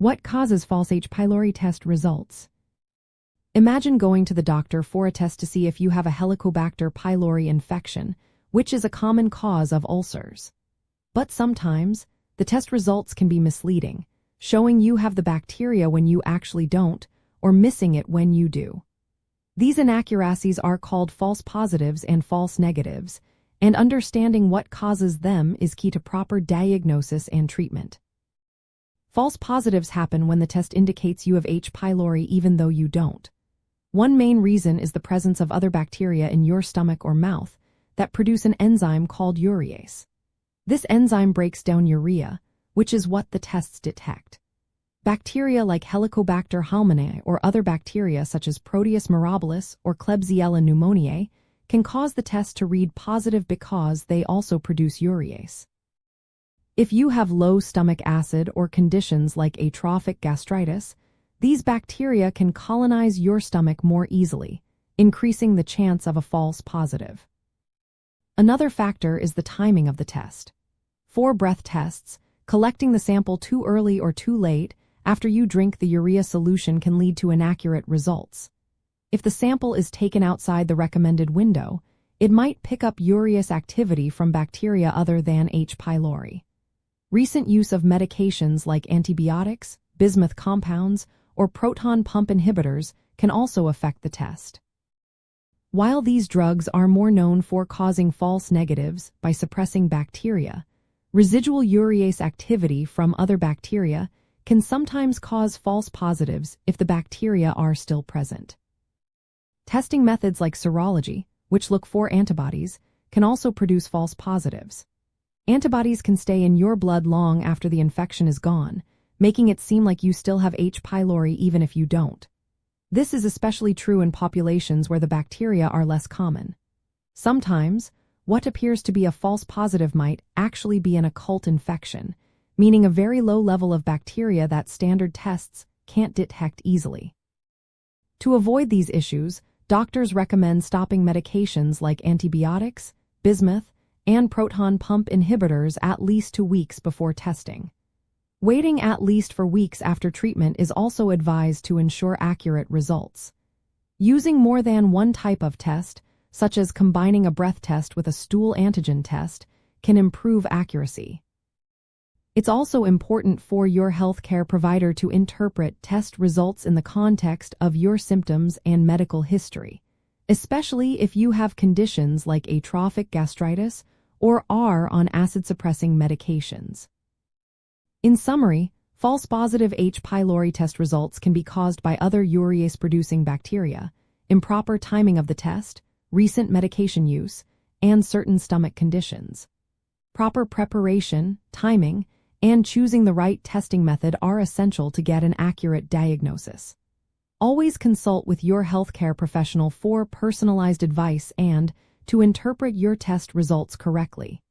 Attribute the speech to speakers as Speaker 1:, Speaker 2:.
Speaker 1: What causes false H. pylori test results? Imagine going to the doctor for a test to see if you have a Helicobacter pylori infection, which is a common cause of ulcers. But sometimes, the test results can be misleading, showing you have the bacteria when you actually don't, or missing it when you do. These inaccuracies are called false positives and false negatives, and understanding what causes them is key to proper diagnosis and treatment. False positives happen when the test indicates you have H. pylori even though you don't. One main reason is the presence of other bacteria in your stomach or mouth that produce an enzyme called urease. This enzyme breaks down urea, which is what the tests detect. Bacteria like Helicobacter pneumoniae or other bacteria such as Proteus mirabilis or Klebsiella pneumoniae can cause the test to read positive because they also produce urease. If you have low stomach acid or conditions like atrophic gastritis, these bacteria can colonize your stomach more easily, increasing the chance of a false positive. Another factor is the timing of the test. For breath tests, collecting the sample too early or too late after you drink the urea solution can lead to inaccurate results. If the sample is taken outside the recommended window, it might pick up urease activity from bacteria other than H. pylori. Recent use of medications like antibiotics, bismuth compounds, or proton pump inhibitors can also affect the test. While these drugs are more known for causing false negatives by suppressing bacteria, residual urease activity from other bacteria can sometimes cause false positives if the bacteria are still present. Testing methods like serology, which look for antibodies, can also produce false positives. Antibodies can stay in your blood long after the infection is gone, making it seem like you still have H. pylori even if you don't. This is especially true in populations where the bacteria are less common. Sometimes, what appears to be a false positive might actually be an occult infection, meaning a very low level of bacteria that standard tests can't detect easily. To avoid these issues, doctors recommend stopping medications like antibiotics, bismuth, and proton pump inhibitors at least 2 weeks before testing. Waiting at least for weeks after treatment is also advised to ensure accurate results. Using more than one type of test, such as combining a breath test with a stool antigen test, can improve accuracy. It's also important for your healthcare provider to interpret test results in the context of your symptoms and medical history, especially if you have conditions like atrophic gastritis or are on acid-suppressing medications. In summary, false positive H. pylori test results can be caused by other urease-producing bacteria, improper timing of the test, recent medication use, and certain stomach conditions. Proper preparation, timing, and choosing the right testing method are essential to get an accurate diagnosis. Always consult with your healthcare professional for personalized advice and to interpret your test results correctly.